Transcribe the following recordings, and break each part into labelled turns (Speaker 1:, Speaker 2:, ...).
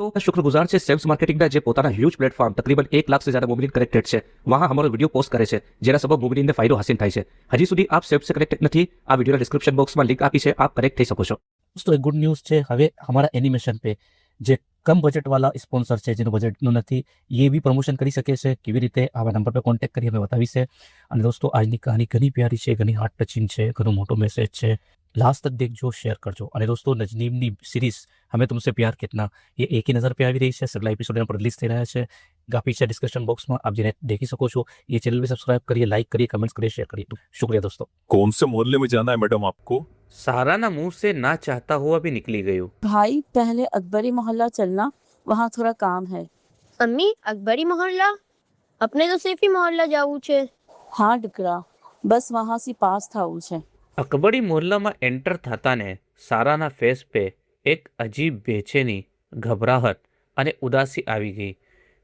Speaker 1: तो शुक्रगुजार છે સેલ્સ માર્કેટિંગના જે પોતાના હ્યુજ પ્લેટફોર્મ તકરીબન 1 લાખ से ज्यादा મોબિલિન કનેક્ટેડ છે વહાં અમારો વિડીયો પોસ્ટ કરે છે જેના સબબ મોબિલિનને ફાયદો હાસિલ થાય છે હજી સુધી આપ સેલ્સ से કનેક્ટેડ નથી આ વિડીયોના ડિસ્ક્રિપ્શન બોક્સમાં લિંક આપી છે આપ કનેક્ટ થઈ શકો છો।
Speaker 2: दोस्तों एक गुड न्यूज़ है हवे हमारा एनिमेशन पे जे कम बजट वाला स्पॉन्सर है जेनो बजटનું નથી ये भी प्रमोशन કરી શકે છે કેવી રીતે આવા નંબર પર કોન્ટેક્ટ કરી અમે બતાવી છે। અને દોસ્તો આજની કહાની ઘણી પ્યારી છે ઘણી હાર્ટ ટચિંગ છે ઘણો મોટો મેસેજ છે लास्ट तक देखो शेयर करजो। और दोस्तों नजनीमनी सीरीज हमें तुमसे प्यार कितना ये एक ही नजर पे આવી રહી છે सगला एपिसोड पर रिलीज થઈ રહ્યા છે ગાપી છે डिस्कशन बॉक्स में आप जिन्हें देखी सको છો। ये चैनल भी सब्सक्राइब करिए लाइक करिए कमेंट्स करिए शेयर करिए। शुक्रिया दोस्तों।
Speaker 3: कौन से मोहल्ले में जाना है मैडम आपको?
Speaker 4: सारा ना मुंह से ना चाहता हुआ भी निकली गई।
Speaker 5: भाई पहले अकबरी मोहल्ला चलना वहाँ थोड़ा काम है।
Speaker 6: अम्मी अकबरी मोहल्ला अपने तो सिर्फ ही मोहल्ला जाऊ छे।
Speaker 5: हाँ डिकरा बस वहाँ से पास था छे।
Speaker 4: અકબરી મોહલ્લામાં એન્ટર થતાને સારાના ફેસ पे एक अजीब बेचैनी घबराहट અને ઉદાસી આવી ગઈ।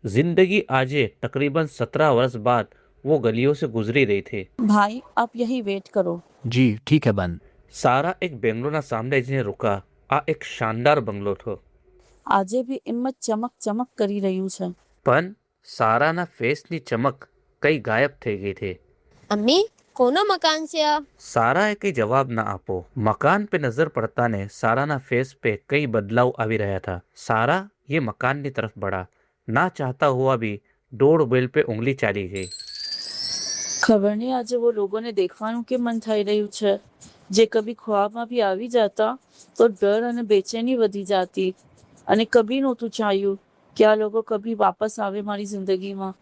Speaker 4: जिंदगी આજે तकरीबन 17 वर्ष बाद वो गलियों से गुजरी रही थी।
Speaker 5: भाई आप यही वेट करो।
Speaker 2: जी ठीक है बन।
Speaker 4: सारा एक बेंगलोना सामने जने रुका। आ एक शानदार बंगलो थो।
Speaker 5: આજે भी हिम्मत चमक चमक કરી રહ્યું છે
Speaker 4: પણ સારાના ફેસની ચમક કઈ ગાયબ થઈ ગઈ थी।
Speaker 6: अम्मी कोनो मकान से आ?
Speaker 4: साराए कई जवाब ना आपो। मकान पे नजर पड़ता ने सारा ना फेस पे कई बदलाव आवी रहा था। सारा ये मकान की तरफ बढ़ा ना चाहता हुआ भी डोर बेल पे उंगली चाली गई।
Speaker 5: ખબર નહીં આજે वो लोगों ने देखવાનું કે મન થઈ રહ્યું છે જે કભી ખ્વાબમાં भी આવી જાતા તો ડર અને બેચેની વધી જાતી અને કભી નહોતું ચાહ્યું કે આ લોકો કભી વાપસ આવે મારી જિંદગીમાં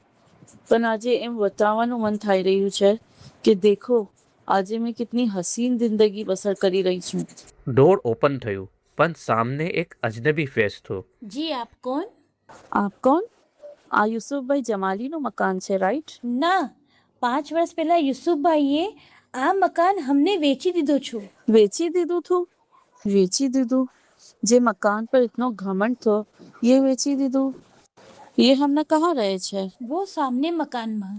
Speaker 5: પણ આજે એમ બતાવવાનું મન થઈ રહ્યું છે कि देखो आज मैं कितनी हसीन जिंदगी बसर करी रही हूँ।
Speaker 4: डोर ओपन थયું પણ સામને એક અજનબી ફેસ થો।
Speaker 7: जी आप कौन?
Speaker 5: आप कौन? आ યુસુફભાઈ જમાલીનું મકાન છે રાઈટ?
Speaker 7: ના 5 વર્ષ પહેલા યુસુફભાઈએ આ મકાન અમને વેચી દીધો છો।
Speaker 5: વેચી દીધું થું? વેચી દીધું? જે મકાન પર इतनो घमंड थो ये વેચી દીધું? ये हमने कहाँ रहे छे?
Speaker 7: वो सामने मकाનમાં।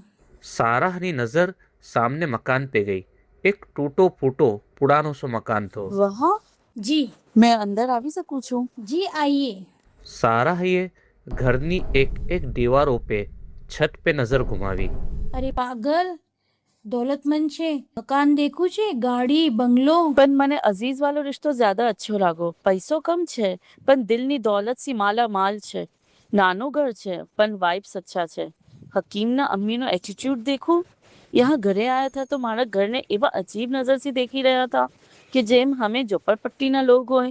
Speaker 4: સારાની નજર सामने मकान पे गई। एक टूटो फूटो पुरानो सो मकान थो।
Speaker 5: वहाँ?
Speaker 7: जी
Speaker 5: मैं अंदर આવી શકું છું?
Speaker 7: जी आइए।
Speaker 4: सारा ये घरनी एक एक दीवारों पे छत पे नजर घुमावी।
Speaker 7: अरे पागल दौलतमंद છે મકાન દેખું છે ગાડી બંગલો।
Speaker 5: પણ મને અઝીઝ વાળો રિશ્તો જ્યાદા અચ્છો લાગો। પૈસો કમ છે પણ દિલની દौलत સી માલા માલ છે। નાનું ઘર છે પણ વાઇબ્સ અચ્છા છે। હકીમના અમ્મીનો એટીટ્યુડ देखो। यहाँ घरे आया था तो मारा घर ने एवं अजीब नजर से देखी रहा था कि जेम हमें झोपड़पट्टी ना लोग होय।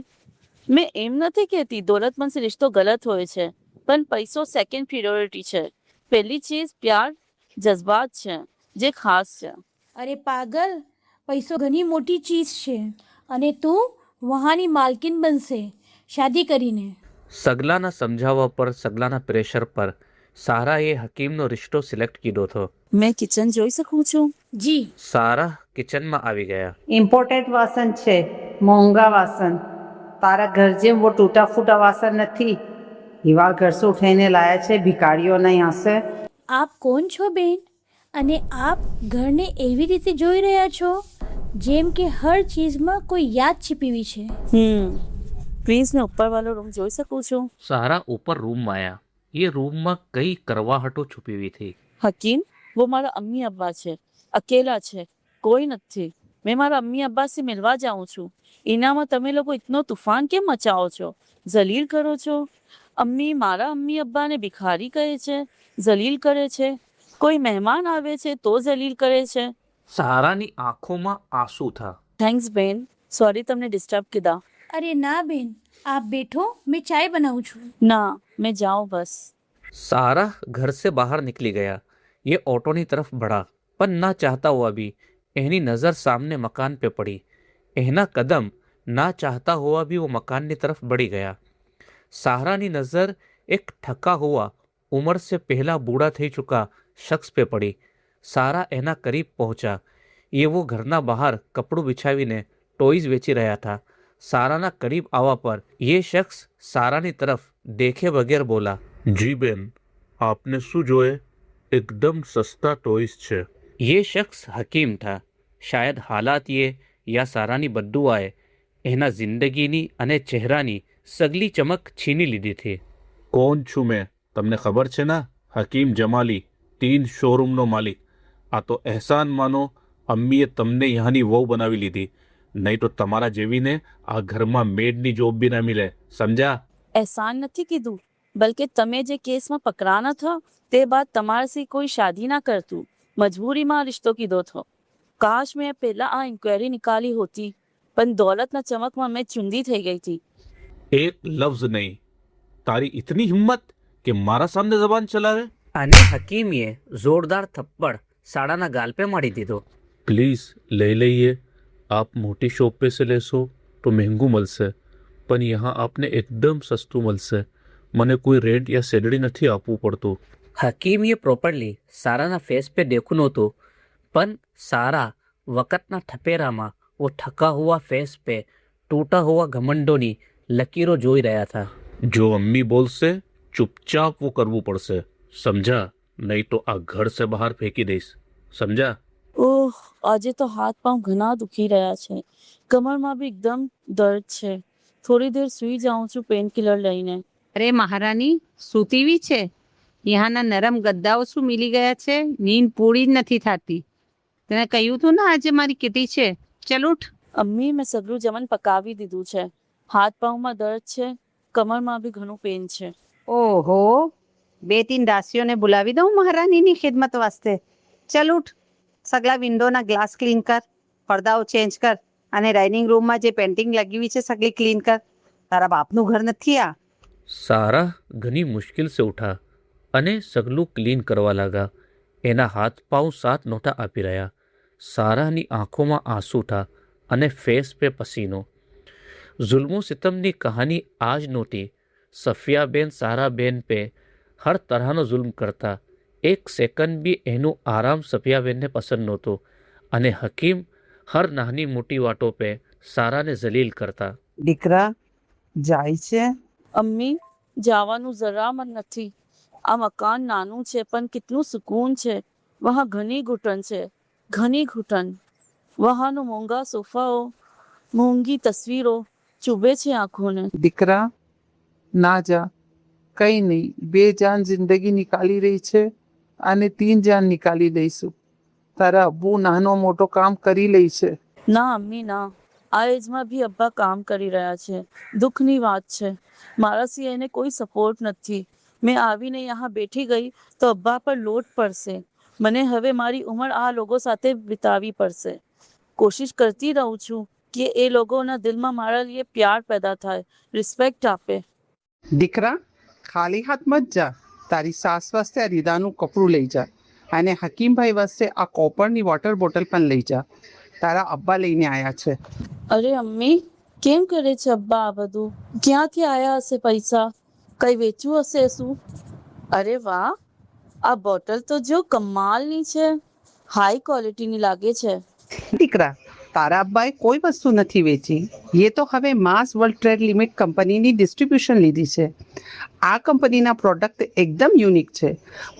Speaker 5: मैं एम नहीं कहती दौलतमंद से रिश्तो गलत होय छे पण पैसो सेकंड प्रियोरिटी छे। पहली चीज प्यार जज्बात छे जे खास छे।
Speaker 7: અરે પાગલ પૈસો ઘણી મોટી ચીજ છે અને તું વહાની માલકીન બનશે શાદી કરીને।
Speaker 4: સગલાના સમજાવવા પર સગલાના પ્રેશર પર સારાએ હકીમનો રિશ્તો સિલેક્ટ કીધો હતો।
Speaker 5: मैं किचन જોઈ શકું છું?
Speaker 7: जी
Speaker 4: સારા કિચનમાં આવી ગયા।
Speaker 8: ઇમ્પોર્ટેન્ટ વાસણ છે મોંઘા વાસણ તારા ઘર જેમ वो टूटा फूटा वासन નથી એવા ઘર से ઉઠાઈને લાયા છે ભિખારીઓ નહીં હશે।
Speaker 7: આપ કોણ છો બેન અને આપ ઘરને એવી રીતે જોઈ રહ્યા છો જેમ કે હર ચીજમાં કોઈ યાદ छिपी છે।
Speaker 5: પ્લીઝ मैं ऊपर वालो रूम જોઈ શકું છું?
Speaker 4: सारा ऊपर रूम में आया। ये रूम में कई करवाहटो छुपी हुई थी।
Speaker 5: हकीम वो मारा अम्मी अब्बा छे अकेला छे कोई નથી। मैं मारा अम्मी अब्बा से मिलवा जाऊं છું। इनामा તમે લોકો इतनो तूफान કેમ મચાવો છો જલીલ કરો છો? અમ્મી મારા અમ્મી અબ્બાને ભિખારી કહે છે જલીલ કરે છે। કોઈ મહેમાન આવે છે તો જલીલ કરે છે।
Speaker 4: સારાની આંખોમાં આંસુ था।
Speaker 5: થેન્ક્સ બેન સોરી તમને ડિસ્ટર્બ કીધા।
Speaker 7: અરે ના બેન આપ બેઠો મેં ચાય બનાવું છું।
Speaker 5: ના मैं जाऊं बस।
Speaker 4: सारा घर से बाहर निकली गया। ये ऑटो की तरफ बढ़ा पर ना चाहता हुआ भी एनी नजर सामने मकान पे पड़ी। एना कदम ना चाहता हुआ भी वो मकान की तरफ बढ़ी गया। सारा नी नजर एक थका हुआ उम्र से पहला बूढ़ा थई चुका शख्स पे पड़ी। सारा एना करीब पहुंचा। ये वो घरना बाहर कपड़ों बिछावीने टॉयज वेची रहा था। साराना करीब आवा पर यह शख्स सारानी तरफ देखे बगैर बोला,
Speaker 3: जी बेन आपने શું જોયે? एकदम सस्ता टॉयज છે।
Speaker 4: ये शख्स हकीम था। शायद हालात ये या सारानी बद्दुआए एना जिंदगीनी अने चेहरानी सगली चमक छीनी लीधी थी।
Speaker 3: કોણ છું મેં તમને ખબર છે ને? હકીમ જમાલી, 3 શોરૂમનો માલિક. આ તો એહસાન માનો અમ્મીએ તમને યહાંની વહુ બનાવી લીધી, નહીં તો તમારા જેવીને આ ઘરમાં મેડની જોબ બી ના મિલે, સમજા?
Speaker 5: એહસાન નથી કીધું, બલકે તમે જે કેસમાં પકડાના થા તે બાદ તમારાથી કોઈ શાદી ના કરતું, મજબૂરીમાં આ રિશ્તો કીધો થો. કાશ મેં પહેલા આ ઇન્ક્વાયરી નિકાલી હોતી, પણ દોલતના ચમકમાં મેં ચુંદી થઈ ગઈ હતી.
Speaker 3: એક લફ્ઝ નહીં. તારી ઇતની હિંમત કે મારા સામને જબાન ચલાવે?
Speaker 4: અને હકીમીએ જોરદાર થપ્પડ સાડાના ગાલ पे મારી દીધો.
Speaker 3: પ્લીઝ લઈ લઈએ. આપ મોટી શોપ पे से લેશો તો મહેંગું મળશે, પણ યહાં આપને એકદમ સસ્તું મળશે. મને કોઈ રેન્ટ યા સેલરી નથી આપવું પડતું.
Speaker 4: હકીમીએ પ્રોપરલી સારાના ફેસ पे देखूं નહોતું, પણ સારા વકતના ઠપેરામાં वो ठका हुआ फेस पे टूटा हुआ घमंडोनी लकीरों જોઈ રહ્યા था.
Speaker 3: જો અમ્મી બોલશે ચૂપચાપ वो કરવું પડશે, સમજા? નહીં તો આ ઘર से બહાર ફેંકી દઈશ, સમજા?
Speaker 5: ઓહ, આજે તો હાથ પાંવ ઘણા દુખી રહ્યા છે, કમરમાં બી એકદમ દર્દ છે. થોડી દેર સૂઈ જાઉં છું પેન કિલર લઈને.
Speaker 8: અરે મહારાની, સૂતીવી છે? યહાંના નરમ ગદ્દાઓ શું મિલી ગયા છે? નીંદ પૂરી જ નથી થતી. તને કહ્યું તું ને આજે મારી કિટી છે. ચલ ઉઠ.
Speaker 5: અમ્મી, મેં સગલું જમન પકાવી દીધું છે. હાથ પાઉમાં દર્દ છે, કમરમાં બી ઘણું પેન છે.
Speaker 8: ઓહો, 2-3 દાસીઓને બોલાવી દઉં મહારાનીની ખિદમત વાસ્તે. ચલ ઉઠ. સગલા વિન્ડોના ગ્લાસ ક્લીન કર, પડદાઓ ચેન્જ કર, અને ડાઇનિંગ રૂમમાં જે પેન્ટિંગ લગી છે સગલી ક્લીન કર. તારા બાપનું ઘર નથી આ.
Speaker 4: સારા ઘણી મુશ્किल से ઉઠા અને સગલું ક્લીન કરવા લાગા. એના હાથ પાઉં સાથ નહોતા આપી રહ્યા. સારાની આંખોમાં આંસુ था અને ફેસ पे પસીનો. जुल्मो सितमની કહાની આજ નહોતી. સફિયાબેન સારાબેન पे હર તરહનો जुल्म કરતા. એક સેકન્ડ બી એનું આરામ સફિયાબેનને પસંદ નહોતો, અને હકીમ હર નાની મોટી વાતો पे સારાને જલીલ કરતા.
Speaker 8: દીકરા જાય છે?
Speaker 5: અમ્મી, જવાનું જરા મન નથી. આ મકાન નાનું છે પણ કેટલું સુકૂન છે. વહાં ઘણી ઘૂંટણ છે, ઘણી ઘૂંટણ. વહાંનો મોંઘા સોફાઓ, મોંઘી તસવીરો ચૂબે છે આંખોને.
Speaker 9: દીકરા ના જા, કઈ નહીં. 2 જાન જિંદગી નિકાલી રહી છે અને 3 જાન નિકાલી લઈશું. તારા અબ્બુ નાનો મોટો કામ કરી લે છે.
Speaker 5: ના અમ્મી ના, આ એજમાં બી અબ્બા કામ કરી રહ્યા છે. દુઃખની વાત છે, મારાથી એને કોઈ સપોર્ટ નથી. મેં આવીને यहाँ બેઠી ગઈ તો અબ્બા પર લોટ પડશે. મને હવે મારી ઉંમર આ લોકો સાથે વિતાવી પડશે. કોશિશ કરતી રહું છું કે એ લોકોના દિલમાં મારા લીએ પ્યાર પેદા થાય, રિસ્પેક્ટ આપે.
Speaker 9: દીકરા ખાલી હાથ મત જા. તારી સાસ વાસ્તે આ રીદાનું કપડું લઈ જા, અને હકીમભાઈ વાસ્તે આ કોપરની વોટર બોટલ પણ લઈ જા. તારા અબ્બા લઈને આવ્યા છે.
Speaker 5: અરે અમ્મી, કેમ કરે છે અબ્બા આ બધું? ક્યાંથી આયા હશે પૈસા? કઈ વેચવું હશે શું? અરે વાહ, આ બોટલ તો જો કમાલની છે, હાઈ ક્વોલિટીની લાગે છે.
Speaker 9: દીકરા તારા અબ્બાએ કોઈ વસ્તુ નથી વેચી. એ તો હવે માસ વર્લ્ડ ટ્રેડ લિમિટ કંપનીની ડિસ્ટ્રીબ્યુશન લીધી છે. આ કંપનીના પ્રોડક્ટ એકદમ યુનિક છે,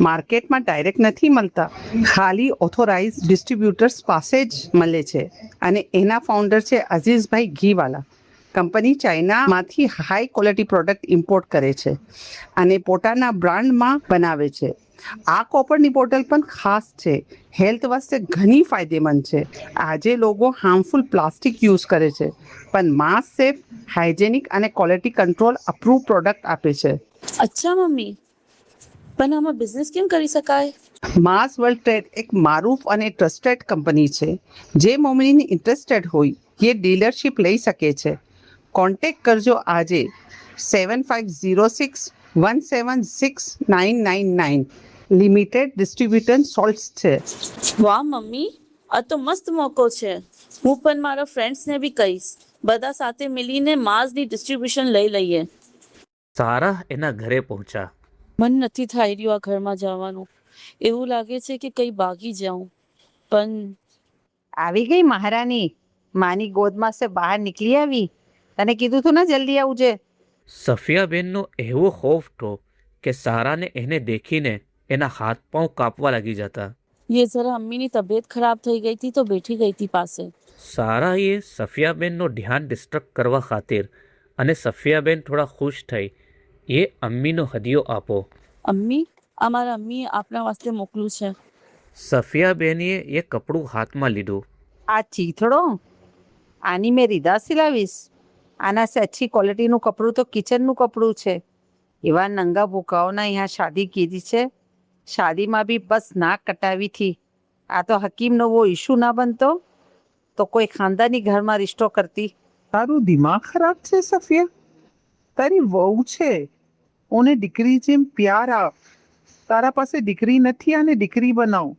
Speaker 9: માર્કેટમાં ડાયરેક્ટ નથી મળતા, ખાલી ઓથોરાઇઝ ડિસ્ટ્રીબ્યુટર્સ પાસે જ મળે છે. અને એના ફાઉન્ડર છે અઝીઝભાઈ ઘીવાલા. કંપની ચાઇનામાંથી હાઈ ક્વોલિટી પ્રોડક્ટ ઇમ્પોર્ટ કરે છે અને પોતાના બ્રાન્ડમાં બનાવે છે. આ કોપરની બોટલ પણ ખાસ છે, હેલ્થ વાસ્તે ઘણી ફાયદેમંદ છે. આજે લોકો હાર્મફુલ પ્લાસ્ટિક યુઝ કરે છે, પણ માસ સેફ, હાઇજેનિક અને ક્વોલિટી કંટ્રોલ અપ્રૂવ પ્રોડક્ટ આપે છે.
Speaker 5: અચ્છા મમ્મી, પણ આમાં બિઝનેસ કેમ કરી શકાય?
Speaker 9: માસ વર્લ્ડ ટ્રેડ એક મારૂફ અને ટ્રસ્ટેડ કંપની છે. જે મોમિન ઇન્ટરેસ્ટેડ હોય એ ડીલરશીપ લઈ શકે છે. કોન્ટેક્ટ કરજો આજે 7506 176999. લિમિટેડ ડિસ્ટ્રીબ્યુટર સોલ્ટ્સ છે.
Speaker 5: વાહ મમ્મી, આ તો મસ્ત મોકો છે. હું પણ મારા ફ્રેન્ડ્સને બી કહીશ, બધા સાથે મળીને માસની ડિસ્ટ્રીબ્યુશન લઈ લઈએ.
Speaker 4: સારા એના ઘરે પહોંચ્યા.
Speaker 5: મન નથી થઈ રહ્યું આ ઘરમાં જવાનું. એવું લાગે છે કે કઈ ભાગી જાઉં, પણ
Speaker 8: આવી ગઈ મહારાની? માની ગોદમાં સે બહાર નીકળી આવી. તને કીધું તું ને જલ્દી આવજે.
Speaker 4: સફિયાબેનનો એવો ખોફ હતો કે સારાને એને દેખીને એના હાથ પાઉં કાપવા લાગી જતા.
Speaker 5: ये जरा अम्मी की तबीयत खराब થઈ ગઈ હતી તો બેઠી ગઈ હતી પાસે.
Speaker 4: સારાએ સફિયાબેનનો ધ્યાન ડિસ્ટ્રેક્ટ કરવા ખાतिर અને સફિયાબેન થોડા ખુશ થઈ એ અમ્મીનો હદિયો આપો.
Speaker 5: અમ્મી, આ મારા અમ્મીએ આપના વાસ્તે મોકલું છે.
Speaker 4: સફિયાબેનીએ એ કપડું હાથમાં લીધું.
Speaker 8: આ ચીથડો આની મેં રીધા સિલાવીશ. આના સે અચ્છી ક્વોલિટીનું કપડું તો કિચનનું કપડું છે. એવા નંગા ભૂકાઓના અહીંયા શાદી કીધી છે. શાદીમાં બી બસ નાક કટાવી થી. આ તો હકીમનો વો ઇશ્યુ ના બનતો તો કોઈ ખાનદાની ઘરમાં રિશ્તો કરતી.
Speaker 9: તારું દિમાગ ખરાબ છે સફિયા? તારી વહુ છે, ઓને દીકરી જેમ પ્યાર આપ. તારા પાસે દીકરી નથી, આને દીકરી બનાવ.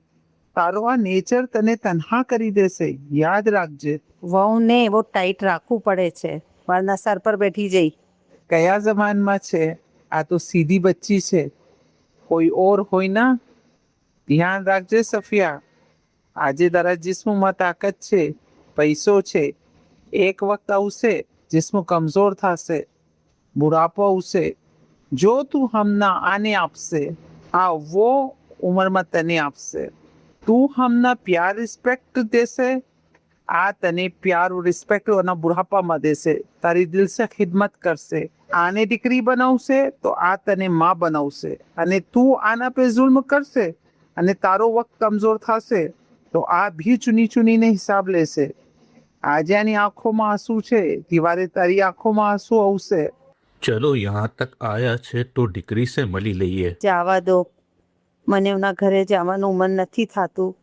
Speaker 9: તારો આ નેચર તને તન્હા કરી દેશે, યાદ રાખજે.
Speaker 8: વહુને એવો ટાઈટ રાખવું પડે છે, વરના સર પર બેઠી જઈ.
Speaker 9: કયા જમાનમાં છે? આ તો સીધી બચ્ચી છે, કોઈ ઓર હોય ના. ધ્યાન રાખજે સફિયા. આજે તારા જિસ્મમાં તાકાત છે, પૈસો છે. એક વખત આવશે જિસ્મ કમજોર થશે, બુઢાપો આવશે. જો તું હમણાં આને આપશે, આ વો ઉંમરમાં તને આપશે. તું હમણાં પ્યાર રિસ્પેક્ટ દેશે, આ તને પ્યાર રિસ્પેક્ટ અને બુઢાપામાં દેશે. તારી દિલ સે ખિદમત કરશે. આને દીકરી બનાવશે તો આ તને માં બનાવશે. અને તું આના પે જુલ્મ કરશે અને તારો વક્ત કમજોર થશે તો આ ભી ચુની ચુનીને હિસાબ લેશે. આજે આની આંખોમાં આંસુ છે, દિવારે તારી આંખોમાં આંસુ આવશે.
Speaker 3: ચલો યહાં તક આયા છે તો દીકરી સે મળી લઈએ.
Speaker 8: જવા દો, મને એમના ઘરે જવાનું મન નથી થતું.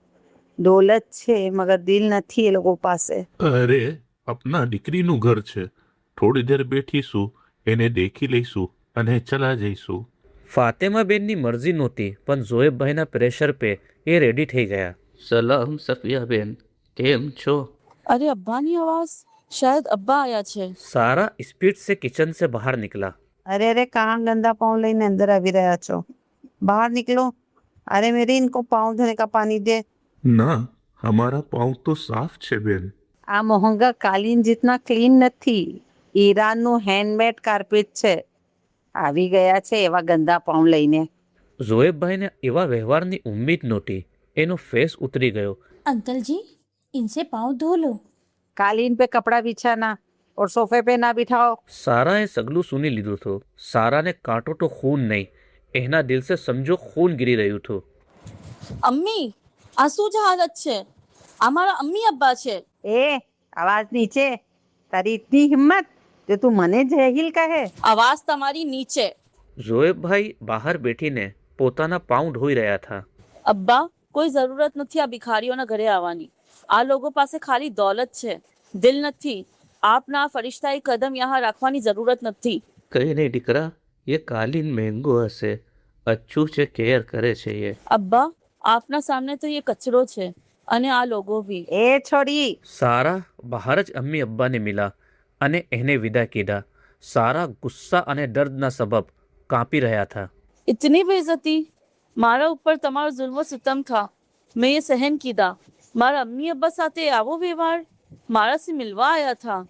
Speaker 8: દોલત છે મગર દિલ નથી એ લોકો પાસે.
Speaker 3: અરે અપના દીકરીનું ઘર છે, થોડી દેર બેઠીશું, એને દેખી લઈશું અને ચલા જઈશું.
Speaker 4: ફાતેમાબેનની મરજી નહોતી, પણ ઝોએબભાઈના પ્રેશર પે એ રેડી થઈ ગયા. સલામ સફિયાબેન, કેમ છો?
Speaker 5: અરે અબ્બાની આવાજ, શાયદ અબ્બા આયા છે.
Speaker 4: सारा स्पीड से किचन से बाहर निकला.
Speaker 8: અરે અરે કહાં ગંદા પાँव લઈને અંદર આવી રહ્યા છો? બહાર નિકલો. અરે મેરી ઇनको पाँव धोने का पानी दे.
Speaker 3: ના, હમારા પાઉં તો સાફ છે બેન.
Speaker 8: આ મોહંગા કાલીન જીતના ક્લીન નથી. ઈરાનનું હેન્ડમેડ કાર્પેટ છે. આવી ગયા છે એવા ગંદા પાઉં લઈને.
Speaker 4: ઝોએબભાઈને એવા વ્યવહારની ઉમ્મીદ નહોતી. એનો ફેસ ઉતરી ગયો.
Speaker 7: अंकल जी इनसे पाँव धो लो.
Speaker 8: कालीन पे कपड़ा बिछाना और सोफे पे ना बिठाओ.
Speaker 4: સારાએ સગલું સૂની લીધું હતું. સારાને કાંટો તો ખૂન નહીં, એના દિલ સે સમજો ખૂન ગીરી રહ્યું હતું.
Speaker 5: અમ્મી, આ શું જ હાલત છે? આ મારા અમ્મી અબ્બા છે.
Speaker 8: ए आवाज नीचे. तारी इतनी हिम्मत जो तू मने जहील कहे.
Speaker 5: આવાજ તમારી નીચે.
Speaker 4: ઝોએબભાઈ બહાર બેઠીને પોતાના પાઉં ધોઈ રહ્યા હતા.
Speaker 5: અબ્બા, કોઈ જરૂરત નથી આ ભિખારીઓના ઘરે આવવાની. આ લોકો પાસે ખાલી દોલત છે, દિલ નથી. આપના ફરિશ્તાઈ કદમ યહાં રાખવાની જરૂરત નથી.
Speaker 4: કઈ નહીં દીકરા, એ કાલીન મહેંગો હશે, અચ્છું છે, કેર કરે છે એ.
Speaker 5: અબ્બા, આપના સામને તો એ કચરો છે અને આ લોકો ભી.
Speaker 8: ए छोड़ी.
Speaker 4: સારા બહાર જ અમ્મી અબ્બાને મિલા અને એને વિદા કીધા. સારા ગુસ્સા અને દર્દના સબબ કાંપી રહ્યા હતા.
Speaker 5: इतनी बेइज्जती, મારા ઉપર તમારો જુલ્મ સિતમ થા, મેં એ સહન કીધા. મારા અમ્મી અબ્બા સાથે આવો વ્યવહાર, મારાથી મિલવા આયા થા.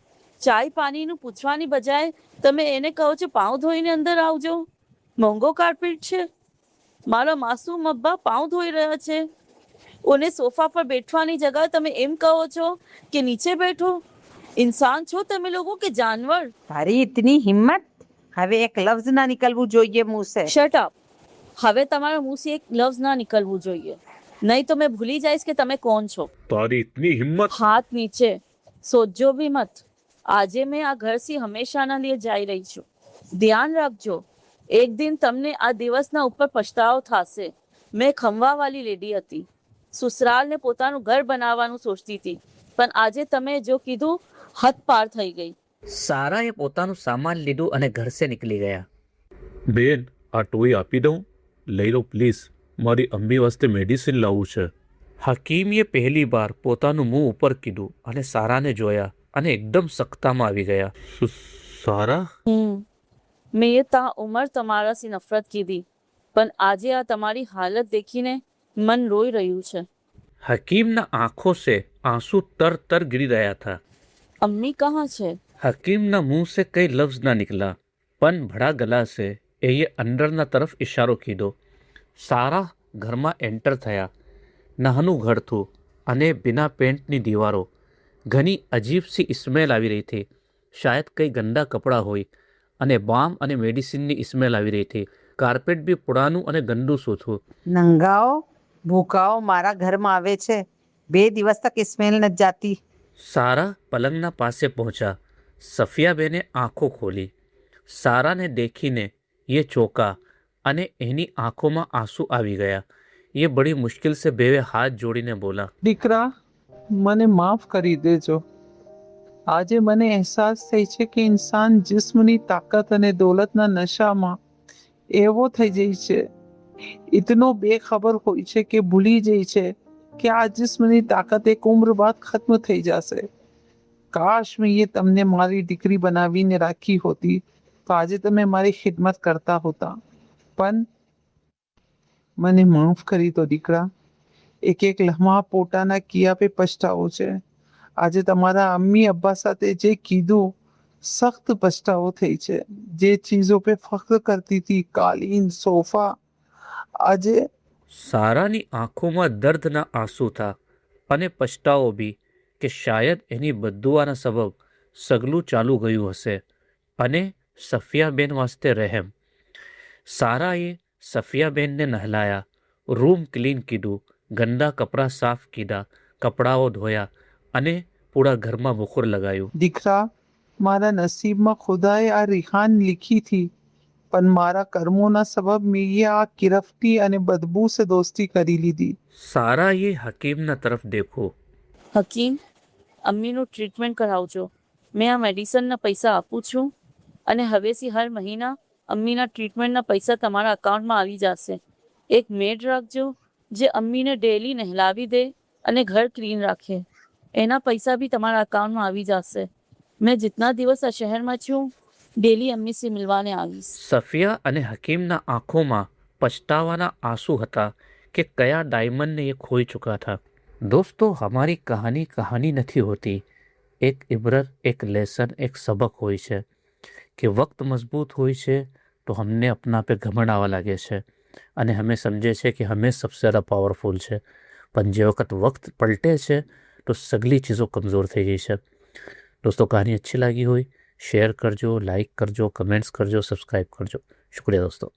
Speaker 5: ચાય પાણીનું પૂછવાની બજાય તમે એને કહો છો પાઉં ધોઈને અંદર આવજો. મોંઘો કાર્પેટ છે. મારા માસૂમ અબ્બા પાઉં ધોઈ રહ્યા છે. ઓને સોફા પર બેઠવાની જગ્યાએ તમે એમ કહો છો કે નીચે બેઠો. ઇન્સાન છો તમે લોકો કે જાનવર?
Speaker 8: તારી ઇતની હિમ્મત? હવે એક લફ્ઝ ના નીકળવું જોઈએ મુંહ સે.
Speaker 5: Shut up. હવે તમારા મુંહથી એક લફ્ઝ ના નીકળવું જોઈએ, નહીં તો મેં ભૂલી જઈશ કે તમે કોણ છો.
Speaker 3: તારી ઇતની હિમ્મત?
Speaker 5: હાથ નીચે, સોચજો ભી મત. આજે મેં આ ઘરથી હંમેશાના લીએ જઈ રહી છું. ધ્યાન રાખજો, એક દિન તમને આ દિવસના ઉપર પછતાવો થશે. મેં ખમવાવાળી લેડી હતી, સસુરાલને પોતાનું ઘર બનાવવાનું સોચતી હતી, પણ આજે તમે જો કીધું હદ પાર થઈ ગઈ.
Speaker 4: સારાએ પોતાનું સામાન લીધું અને ઘર સે નીકળી ગયા.
Speaker 3: બેન, આ ટોય આપી દઉં? લઈ લો પ્લીઝ, મારી અમ્મી વાસ્તે મેડિસિન લાવવું છે.
Speaker 4: હકીમીએ પહેલી વાર પોતાનું મુંહ ઉપર કીધું અને સારાને જોયા અને એકદમ સખ્તામાં આવી ગયા.
Speaker 3: સારા?
Speaker 5: મેં એ તા ઉંમર તમારાથી નફરત કીધી, પણ આજે આ તમારી હાલત દેખીને મન રોઈ રહ્યું છે.
Speaker 4: હકીમના આંખો સે આંસુ तर तर गिरी રહ્યા था.
Speaker 5: અમ્મી કહાં છે?
Speaker 4: હકીમના મુંહ से कई लफ्ज ना निकला, પણ ભડા ગલા से એ અંદરના તરફ ઇશારો કીધો. સારા ઘરમાં એન્ટર થયા. નાનું ઘર હતું અને બિના પેન્ટની દીવારો. ઘણી અજીબ સી સ્મેલ આવી રહી હતી. શાયદ કંઈ ગંદા કપડાં હોય અને બામ અને મેડિસિનની સ્મેલ આવી રહી હતી. કાર્પેટ બી પુરાનું અને ગંદુ સૂતું.
Speaker 8: નંગાઓ ભૂકાઓ મારા ઘરમાં આવે છે, 2 દિવસ તક સ્મેલ નથી જાતી.
Speaker 4: સારા પલંગના પાસે પહોંચ્યા. સફિયાબેને આંખો ખોલી. સારાને દેખીને ये ચોંકા અને એની આંખોમાં આંસુ આવી ગયા. ये बड़ी मुश्किल से बेवे हाथ जोड़ीने बोला,
Speaker 9: દીકરા, મને માફ કરી દેજો. આજે મને અહેસાસ થઈ છે કે ઇન્સાન જિસ્મની તાકાત અને દોલતના નશામાં એવો થઈ જાય છે, ઇતનો બેખબર હોય છે કે ભૂલી જાય છે કે આ જિસ્મની તાકાત એક ઉમ્ર બાદ ખત્મ થઈ જશે. કાશ મેં એ તમને મારી દીકરી બનાવીને રાખી હોતી તો આજે તમે મારી ખિદમત કરતા હોતા. પણ મને માફ કરી દો દીકરા. એક એક લમ્હા પોતાના કિયા પે પછતાવો છે. આજે તમારા અમ્મી અબ્બા સાથે જે કીધું, સખ્ત પછતાવો થઈ છે. જે ચીજો પે ફખ્ર કરતી હતી, કાલીન, સોફા, આજે
Speaker 4: સારાની આંખોમાં દર્દના આંસુ હતા અને પછતાવો બી કે શાયદ એની બદદુઆના સબબ સગલું ચાલુ ગયું હશે. અને સફિયાબેન વાસ્તે રહેમ. સારાએ સફિયાબેનને નહલાયા, રૂમ ક્લીન કીધું, ગંદા કપડાં સાફ કીધા, કપડાઓ ધોયા અને પૂરા ઘરમાં બુખર લગાયું.
Speaker 9: દીકરા, મારા નસીબમાં ખુદાએ આ રિહાન લીખી थी, પણ મારા કર્મોના સબબ મેં આ કિરફતી અને બદબૂ સે દોસ્તી કરી લીધી.
Speaker 4: સારાએ હકીમના તરફ દેખો.
Speaker 5: હકીમ, અમ્મીનું ટ્રીટમેન્ટ કરાવજો. મેં આ મેડિસિનના પૈસા આપું છું અને હવેથી હર મહિના અમ્મીના ટ્રીટમેન્ટના પૈસા તમારા અકાઉન્ટમાં આવી જશે. એક મેડ રાખજો જે અમ્મીને ડેલી નહેલાવી દે અને ઘર ક્લીન રાખે. એના પૈસા બી તમારા અકાઉન્ટમાં આવી જશે. મેં जितना દિવસ આ શહેરમાં છું ડેલી અમ્મી से મિલવાને આવીશ.
Speaker 4: સફિયા અને હકીમના આંખોમાં પછતાવાના આંસુ હતા કે કયા ડાયમંડને એ ખોઈ ચૂકા था. दोस्तों, हमारी कहानी નથી હોતી. એક ઇબરત, એક લેસન, એક સબક હોય છે કે વક્ત મજબૂત હોય છે તો હમને अपना पे घमंड आवा लागे છે અને હમે સમજે છે કે હમે સબસે ज़्यादा પાવરફુલ છે. પણ જે વખત વક્ત પલટે છે તો સગલી ચીज़ો કમज़ोर થઈ ગઈ છે. दोस्तों, कहानी अच्छी लगी हुई शेयर करजो, लाइक करजो, कमेंट्स करजो, सब्सक्राइब करजो. शुक्रिया दोस्तों.